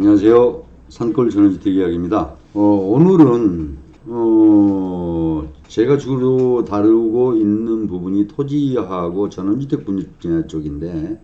안녕하세요. 산골 전원주택 이야기입니다. 오늘은 제가 주로 다루고 있는 부분이 토지하고 전원주택 분야 쪽인데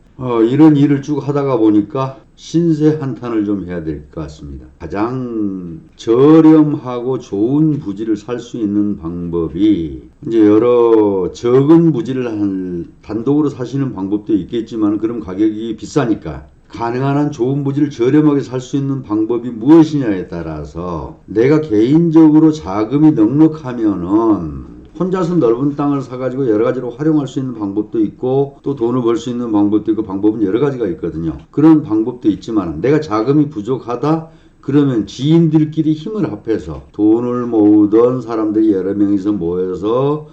이런 일을 쭉 하다가 보니까 신세 한탄을 좀 해야 될 것 같습니다. 가장 저렴하고 좋은 부지를 살 수 있는 방법이 이제 여러 적은 부지를 단독으로 사시는 방법도 있겠지만 그럼 가격이 비싸니까 가능한 한 좋은 부지를 저렴하게 살 수 있는 방법이 무엇이냐에 따라서 내가 개인적으로 자금이 넉넉하면은 혼자서 넓은 땅을 사가지고 여러 가지로 활용할 수 있는 방법도 있고 또 돈을 벌 수 있는 방법도 있고 방법은 여러 가지가 있거든요. 그런 방법도 있지만 내가 자금이 부족하다 그러면 지인들끼리 힘을 합해서 돈을 모으던 사람들이 여러 명이서 모여서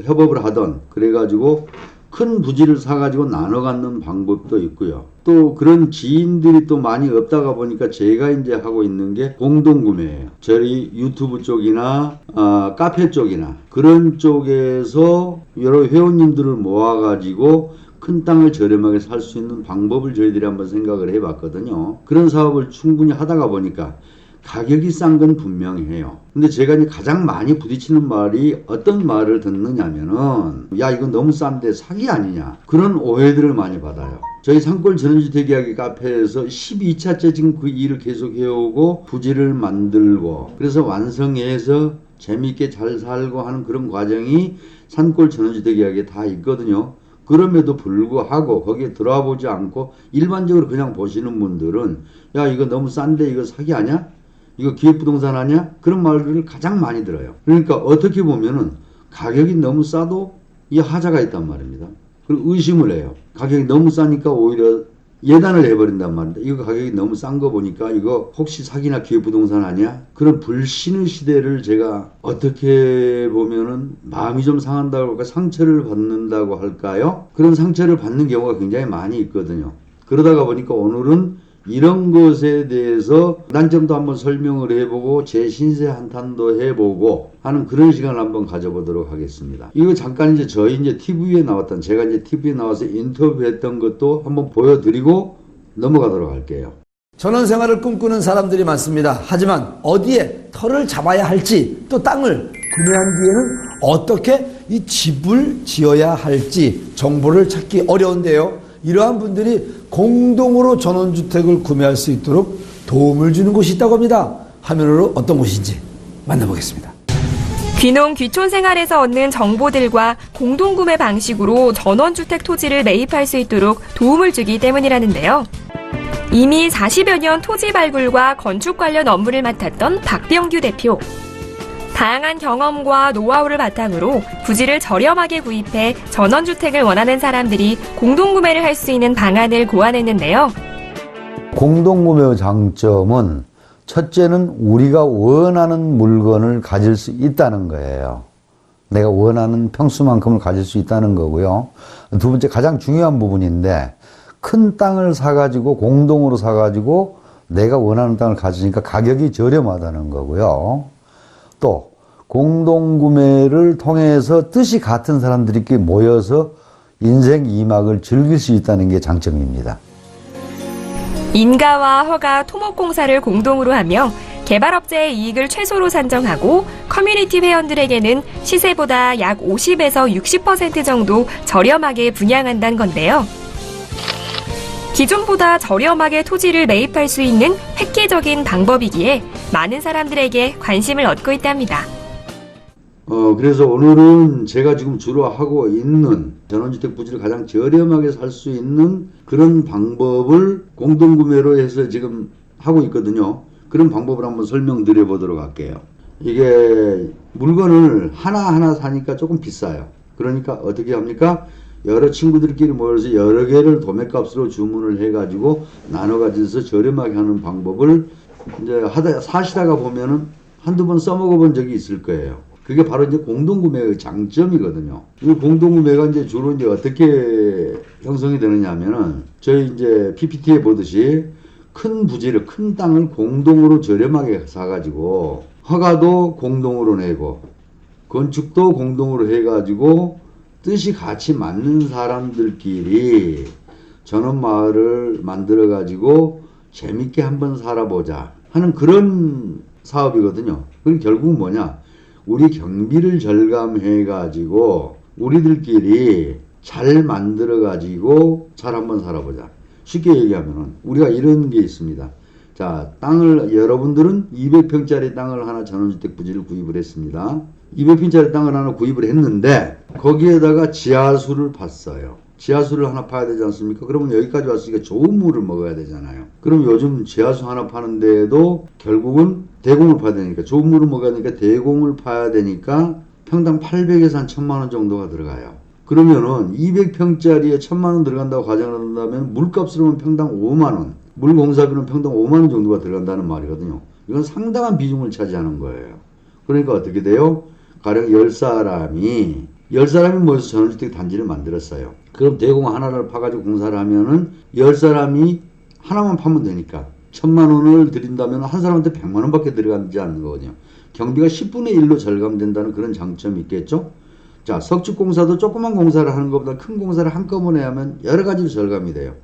협업을 하던 그래가지고 큰 부지를 사가지고 나눠 갖는 방법도 있고요. 또 그런 지인들이 또 많이 없다가 보니까 제가 이제 하고 있는 게 공동구매예요. 저희 유튜브 쪽이나 카페 쪽이나 그런 쪽에서 여러 회원님들을 모아가지고 큰 땅을 저렴하게 살 수 있는 방법을 저희들이 한번 생각을 해봤거든요. 그런 사업을 충분히 하다가 보니까 가격이 싼 건 분명해요. 근데 제가 이제 가장 많이 부딪히는 말이 어떤 말을 듣느냐면은 야 이건 너무 싼데 사기 아니냐 그런 오해들을 많이 받아요. 저희 산골 전원주택 이야기 카페에서 12차째 지금 그 일을 계속 해오고 부지를 만들고 그래서 완성해서 재미있게 잘 살고 하는 그런 과정이 산골 전원주택 이야기에 다 있거든요. 그럼에도 불구하고 거기에 들어와 보지 않고 일반적으로 그냥 보시는 분들은 야 이거 너무 싼데 이거 사기 아니야? 이거 기획부동산 아니야? 그런 말들을 가장 많이 들어요. 그러니까 어떻게 보면은 가격이 너무 싸도 이 하자가 있단 말입니다. 그리고 의심을 해요. 가격이 너무 싸니까 오히려 예단을 해버린단 말입니다. 이거 가격이 너무 싼 거 보니까 이거 혹시 사기나 기획부동산 아니야? 그런 불신의 시대를 제가 어떻게 보면은 마음이 좀 상한다고 할까 상처를 받는다고 할까요? 그런 상처를 받는 경우가 굉장히 많이 있거든요. 그러다가 보니까 오늘은 이런 것에 대해서 단점도 한번 설명을 해보고 제 신세 한탄도 해보고 하는 그런 시간을 한번 가져보도록 하겠습니다. 이거 잠깐 이제 저희 이제 TV에 나왔던 제가 이제 TV에 나와서 인터뷰했던 것도 한번 보여드리고 넘어가도록 할게요. 전원 생활을 꿈꾸는 사람들이 많습니다. 하지만 어디에 터를 잡아야 할지 또 땅을 구매한 뒤에는 어떻게 이 집을 지어야 할지 정보를 찾기 어려운데요. 이러한 분들이 공동으로 전원주택을 구매할 수 있도록 도움을 주는 곳이 있다고 합니다. 화면으로 어떤 곳인지 만나보겠습니다. 귀농 귀촌 생활에서 얻는 정보들과 공동구매 방식으로 전원주택 토지를 매입할 수 있도록 도움을 주기 때문이라는데요. 이미 40여 년 토지 발굴과 건축 관련 업무를 맡았던 박병규 대표. 다양한 경험과 노하우를 바탕으로 부지를 저렴하게 구입해 전원주택을 원하는 사람들이 공동구매를 할 수 있는 방안을 고안했는데요. 공동구매의 장점은 첫째는 우리가 원하는 물건을 가질 수 있다는 거예요. 내가 원하는 평수만큼을 가질 수 있다는 거고요. 두 번째 가장 중요한 부분인데 큰 땅을 사가지고 공동으로 사가지고 내가 원하는 땅을 가지니까 가격이 저렴하다는 거고요. 또 공동구매를 통해서 뜻이 같은 사람들이 모여서 인생 2막을 즐길 수 있다는 게 장점입니다. 인가와 허가, 토목공사를 공동으로 하며 개발업체의 이익을 최소로 산정하고 커뮤니티 회원들에게는 시세보다 약 50에서 60% 정도 저렴하게 분양한다는 건데요. 기존보다 저렴하게 토지를 매입할 수 있는 획기적인 방법이기에 많은 사람들에게 관심을 얻고 있답니다. 그래서 오늘은 제가 지금 주로 하고 있는 전원주택 부지를 가장 저렴하게 살 수 있는 그런 방법을 공동구매로 해서 지금 하고 있거든요. 그런 방법을 한번 설명드려 보도록 할게요. 이게 물건을 하나하나 사니까 조금 비싸요. 그러니까 어떻게 합니까? 여러 친구들끼리 모여서 여러 개를 도매값으로 주문을 해가지고 나눠 가지고서 저렴하게 하는 방법을 이제 사시다가 보면은 한두 번 써먹어 본 적이 있을 거예요. 그게 바로 이제 공동구매의 장점이거든요. 이 공동구매가 이제 주로 이제 어떻게 형성이 되느냐 하면은 저희 이제 PPT에 보듯이 큰 부지를, 큰 땅을 공동으로 저렴하게 사가지고 허가도 공동으로 내고 건축도 공동으로 해가지고 뜻이 같이 맞는 사람들끼리 전원마을을 만들어가지고 재밌게 한번 살아보자 하는 그런 사업이거든요. 그럼 결국은 뭐냐? 우리 경비를 절감해 가지고 우리들끼리 잘 만들어 가지고 잘 한번 살아보자. 쉽게 얘기하면은 우리가 이런 게 있습니다. 자, 땅을 여러분들은 200평짜리 땅을 하나 전원주택 부지를 구입을 했습니다. 200평짜리 땅을 하나 구입을 했는데 거기에다가 지하수를 팠어요. 지하수를 하나 파야 되지 않습니까? 그러면 여기까지 왔으니까 좋은 물을 먹어야 되잖아요. 그럼 요즘 지하수 하나 파는데도 결국은 대공을 파야 되니까 좋은 물을 먹어야 되니까 대공을 파야 되니까 평당 800에서 한 1000만 원 정도가 들어가요. 그러면은 200평짜리에 1000만 원 들어간다고 가정을 한다면 물값으로는 평당 5만 원, 물공사비는 평당 5만 원 정도가 들어간다는 말이거든요. 이건 상당한 비중을 차지하는 거예요. 그러니까 어떻게 돼요? 가령 10사람이 모여서 전원주택 단지를 만들었어요. 그럼 대공 하나를 파가지고 공사를 하면은 10사람이 하나만 파면 되니까 1000만 원을 드린다면 한 사람한테 100만 원밖에 들어가지 않는 거거든요. 경비가 10분의 1로 절감된다는 그런 장점이 있겠죠. 자, 석축공사도 조그만 공사를 하는 것보다 큰 공사를 한꺼번에 하면 여러 가지로 절감이 돼요.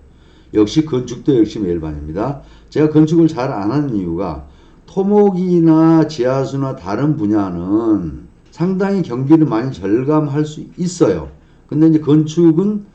역시 건축도 역시 매일반입니다. 제가 건축을 잘 안 하는 이유가 토목이나 지하수나 다른 분야는 상당히 경비를 많이 절감할 수 있어요. 근데 이제 건축은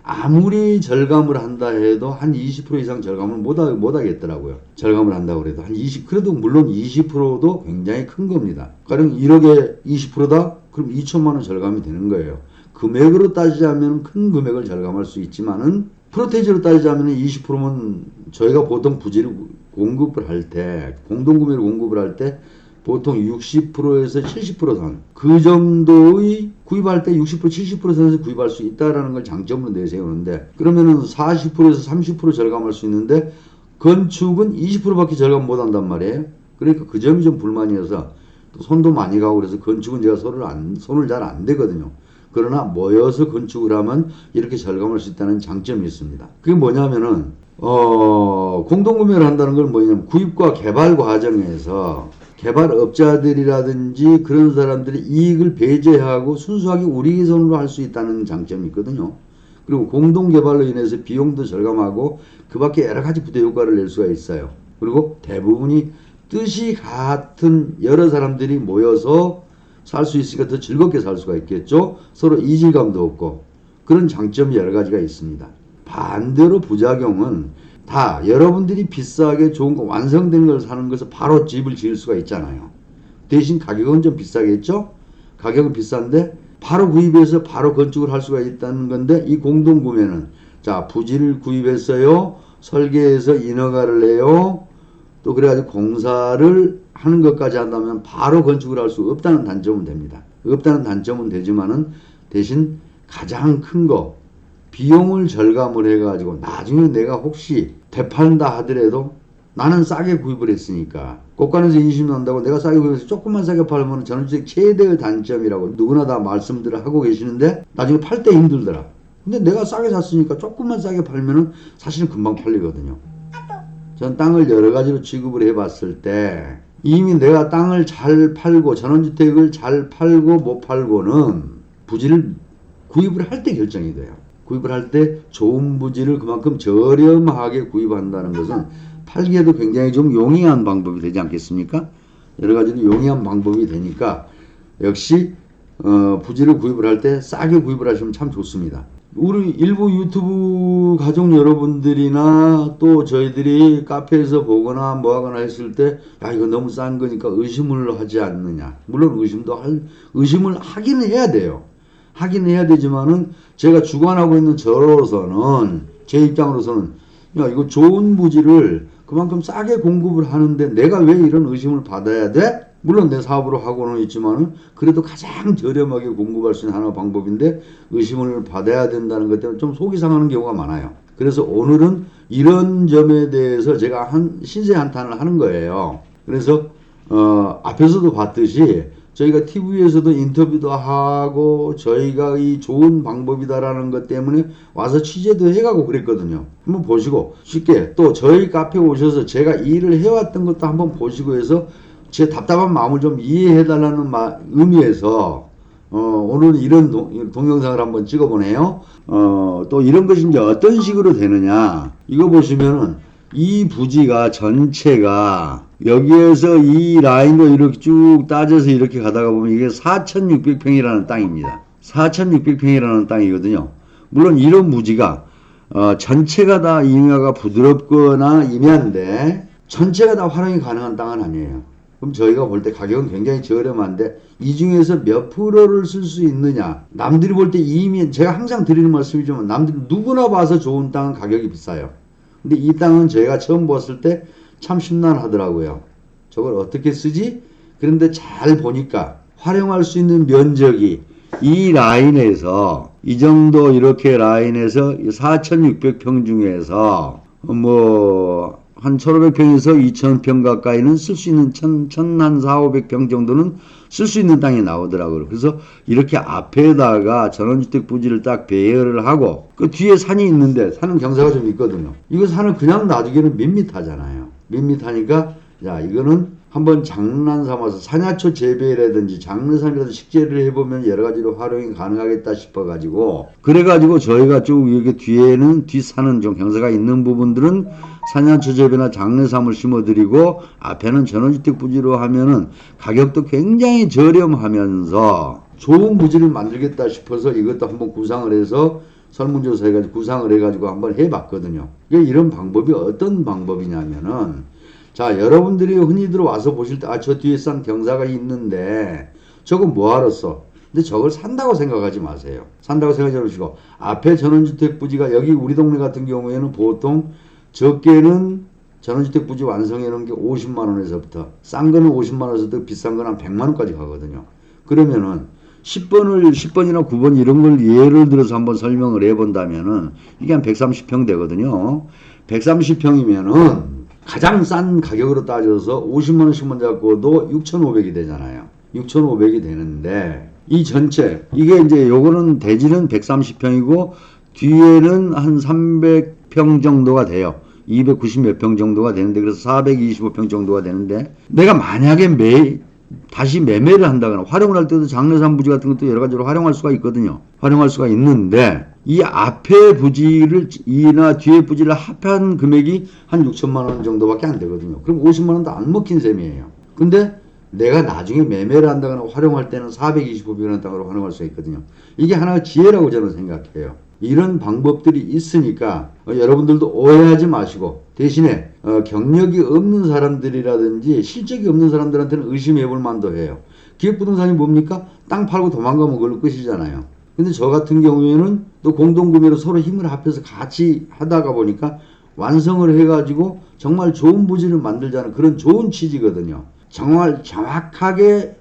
아무리 절감을 한다 해도 한 20% 이상 절감을 못 하겠더라고요. 절감을 한다고 해도 그래도 물론 20%도 굉장히 큰 겁니다. 가령 1억에 20%다? 그럼 2천만 원 절감이 되는 거예요. 금액으로 따지자면 큰 금액을 절감할 수 있지만은 프로테이지로 따지자면 20%면 저희가 보통 부지를 공급을 할 때, 공동구매를 공급을 할 때 보통 60%에서 70% 그 정도의 구입할 때 60% 70% 선에서 구입할 수 있다라는 걸 장점으로 내세우는데 그러면은 40%에서 30% 절감할 수 있는데 건축은 20%밖에 절감 못 한단 말이에요. 그러니까 그 점이 좀 불만이어서 또 손도 많이 가고 그래서 건축은 제가 손을 잘 안 대거든요. 그러나 모여서 건축을 하면 이렇게 절감할 수 있다는 장점이 있습니다. 그게 뭐냐면은 공동구매를 한다는 건 뭐냐면 구입과 개발 과정에서 개발업자들이라든지 그런 사람들이 이익을 배제하고 순수하게 우리 손으로 할 수 있다는 장점이 있거든요. 그리고 공동개발로 인해서 비용도 절감하고 그 밖에 여러 가지 부대효과를 낼 수가 있어요. 그리고 대부분이 뜻이 같은 여러 사람들이 모여서 살 수 있으니까 더 즐겁게 살 수가 있겠죠. 서로 이질감도 없고 그런 장점이 여러 가지가 있습니다. 반대로 부작용은 다 여러분들이 비싸게 좋은 거 완성된 걸 사는 것에서 바로 집을 지을 수가 있잖아요. 대신 가격은 좀 비싸겠죠? 가격은 비싼데 바로 구입해서 바로 건축을 할 수가 있다는 건데 이 공동구매는 자 부지를 구입했어요. 설계해서 인허가를 내요. 또 그래가지고 공사를 하는 것까지 한다면 바로 건축을 할 수 없다는 단점은 됩니다. 없다는 단점은 되지만은 대신 가장 큰 거 비용을 절감을 해가지고 나중에 내가 혹시 되팔다 하더라도 나는 싸게 구입을 했으니까 고가에서 인심 난다고 내가 싸게 구입해서 조금만 싸게 팔면 전원주택 최대의 단점이라고 누구나 다 말씀들을 하고 계시는데 나중에 팔 때 힘들더라. 근데 내가 싸게 샀으니까 조금만 싸게 팔면은 사실은 금방 팔리거든요. 전 땅을 여러 가지로 취급을 해봤을 때 이미 내가 땅을 잘 팔고 전원주택을 잘 팔고 못 팔고는 부지를 구입을 할 때 결정이 돼요. 구입을 할 때 좋은 부지를 그만큼 저렴하게 구입한다는 것은 팔기에도 굉장히 좀 용이한 방법이 되지 않겠습니까? 여러 가지로 용이한 방법이 되니까 역시 부지를 구입을 할 때 싸게 구입을 하시면 참 좋습니다. 우리 일부 유튜브 가족 여러분들이나 또 저희들이 카페에서 보거나 뭐 하거나 했을 때 야 이거 너무 싼 거니까 의심을 하지 않느냐. 물론 의심을 하기는 해야 돼요. 하긴 해야 되지만은 제가 주관하고 있는 저로서는 제 입장으로서는 야 이거 좋은 부지를 그만큼 싸게 공급을 하는데 내가 왜 이런 의심을 받아야 돼? 물론 내 사업으로 하고는 있지만은 그래도 가장 저렴하게 공급할 수 있는 하나의 방법인데 의심을 받아야 된다는 것 때문에 좀 속이 상하는 경우가 많아요. 그래서 오늘은 이런 점에 대해서 제가 신세 한탄을 하는 거예요. 그래서 앞에서도 봤듯이 저희가 TV에서도 인터뷰도 하고 저희가 이 좋은 방법이다라는 것 때문에 와서 취재도 해가고 그랬거든요. 한번 보시고 쉽게 또 저희 카페 오셔서 제가 이 일을 해왔던 것도 한번 보시고 해서 제 답답한 마음을 좀 이해해달라는 의미에서 오늘 이런 동영상을 한번 찍어보네요. 또 이런 것이 이제 어떤 식으로 되느냐 이거 보시면은 이 부지가 전체가 여기에서 이 라인으로 이렇게 쭉 따져서 이렇게 가다가 보면 이게 4,600평이라는 땅입니다. 4,600평이라는 땅이거든요. 물론 이런 부지가 전체가 다 임야가 부드럽거나 임야인데 전체가 다 활용이 가능한 땅은 아니에요. 그럼 저희가 볼 때 가격은 굉장히 저렴한데 이 중에서 몇 프로를 쓸 수 있느냐. 남들이 볼 때 이미 제가 항상 드리는 말씀이지만 남들이 누구나 봐서 좋은 땅은 가격이 비싸요. 근데 이 땅은 저희가 처음 봤을 때 참 심란하더라고요. 저걸 어떻게 쓰지? 그런데 잘 보니까 활용할 수 있는 면적이 이 라인에서 이 정도 이렇게 라인에서 4,600평 중에서 뭐 한 1,500평에서 2,000평 가까이는 쓸 수 있는 1,400평 정도는 쓸 수 있는 땅이 나오더라고요. 그래서 이렇게 앞에다가 전원주택 부지를 딱 배열을 하고 그 뒤에 산이 있는데 산은 경사가 좀 있거든요. 이거 산을 그냥 놔두기는 밋밋하잖아요. 밋밋하니까 자 이거는 한번 장난 삼아서 산야초 재배라든지 장르삼이라도 식재를 해보면 여러 가지로 활용이 가능하겠다 싶어가지고 그래가지고 저희가 쭉 여기 뒤에는 뒷산은 좀 경사가 있는 부분들은 산야초 재배나 장르삼을 심어드리고 앞에는 전원주택 부지로 하면은 가격도 굉장히 저렴하면서 좋은 부지를 만들겠다 싶어서 이것도 한번 구상을 해서 설문조사해가지고 구상을 해가지고 한번 해봤거든요. 이런 방법이 어떤 방법이냐면은 자, 여러분들이 흔히들 와서 보실 때, 저 뒤에 산 경사가 있는데, 저건 뭐하러 써? 근데 저걸 산다고 생각하지 마세요. 산다고 생각하지 마시고, 앞에 전원주택 부지가, 여기 우리 동네 같은 경우에는 보통, 적게는 전원주택 부지 완성해 놓은 게 50만원에서부터, 싼 거는 50만원에서부터 비싼 건 한 100만원까지 가거든요. 그러면은, 10번이나 9번 이런 걸 예를 들어서 한번 설명을 해 본다면은, 이게 한 130평 되거든요. 130평이면은, 가장 싼 가격으로 따져서 50만원씩만 잡고도 6,500이 되잖아요. 6,500이 되는데 이 전체 이게 이제 요거는 대지는 130평이고 뒤에는 한 300평 정도가 돼요. 290 몇 평 정도가 되는데 그래서 425평 정도가 되는데 내가 만약에 다시 매매를 한다거나 활용을 할 때도 장례산 부지 같은 것도 여러 가지로 활용할 수가 있거든요. 활용할 수가 있는데 이 앞에 부지를 이나 뒤에 부지를 합한 금액이 한 6천만 원 정도밖에 안 되거든요. 그럼 50만 원도 안 먹힌 셈이에요. 근데 내가 나중에 매매를 한다거나 활용할 때는 425평이라는 땅으로 활용할 수가 있거든요. 이게 하나의 지혜라고 저는 생각해요. 이런 방법들이 있으니까 여러분들도 오해하지 마시고 대신에 경력이 없는 사람들이라든지 실적이 없는 사람들한테는 의심해 볼 만도 해요. 기획부동산이 뭡니까? 땅 팔고 도망가면 그걸로 끝이잖아요. 근데 저 같은 경우에는 또 공동구매로 서로 힘을 합해서 같이 하다가 보니까 완성을 해가지고 정말 좋은 부지를 만들자는 그런 좋은 취지거든요. 정말 정확하게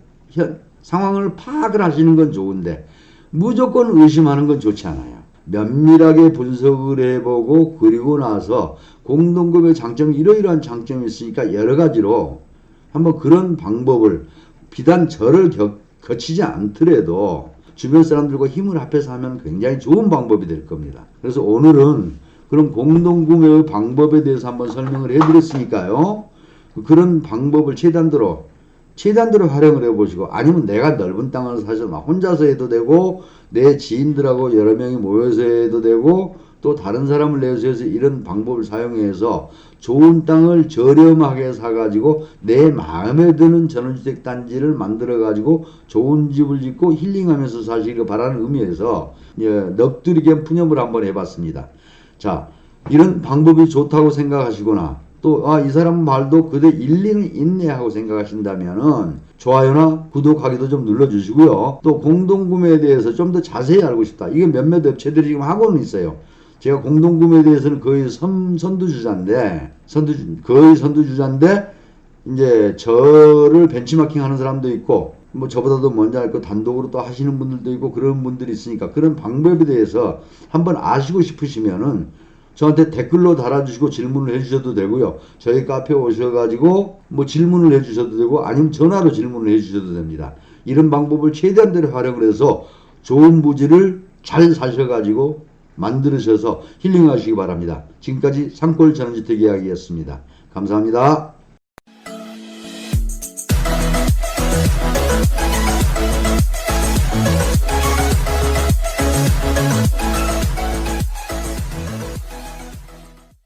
상황을 파악을 하시는 건 좋은데 무조건 의심하는 건 좋지 않아요. 면밀하게 분석을 해보고 그리고 나서 공동구매 장점이 이러이러한 장점이 있으니까 여러 가지로 한번 그런 방법을 비단 저를 거치지 않더라도 주변 사람들과 힘을 합해서 하면 굉장히 좋은 방법이 될 겁니다. 그래서 오늘은 그런 공동구매의 방법에 대해서 한번 설명을 해드렸으니까요. 그런 방법을 최단도로 활용을 해보시고 아니면 내가 넓은 땅을 사서 막 혼자서 해도 되고 내 지인들하고 여러 명이 모여서 해도 되고 또 다른 사람을 내서 해서 이런 방법을 사용해서 좋은 땅을 저렴하게 사가지고 내 마음에 드는 전원주택 단지를 만들어가지고 좋은 집을 짓고 힐링하면서 사시길 바라는 의미에서 넋두리게 푸념을 한번 해봤습니다. 자, 이런 방법이 좋다고 생각하시거나 또 이 사람 말도 그대 일리는 있네 하고 생각하신다면은 좋아요나 구독하기도 좀 눌러주시고요. 또 공동구매에 대해서 좀 더 자세히 알고 싶다. 이게 몇몇 업체들이 지금 하고는 있어요. 제가 공동구매에 대해서는 거의 선두주자인데 이제 저를 벤치마킹 하는 사람도 있고 뭐 저보다도 먼저 할 거 단독으로 또 하시는 분들도 있고 그런 분들이 있으니까 그런 방법에 대해서 한번 아시고 싶으시면은 저한테 댓글로 달아주시고 질문을 해주셔도 되고요. 저희 카페에 오셔가지고 뭐 질문을 해주셔도 되고 아니면 전화로 질문을 해주셔도 됩니다. 이런 방법을 최대한대로 활용을 해서 좋은 부지를 잘 사셔가지고 만들으셔서 힐링하시기 바랍니다. 지금까지 산골 전원주택 이야기였습니다. 감사합니다.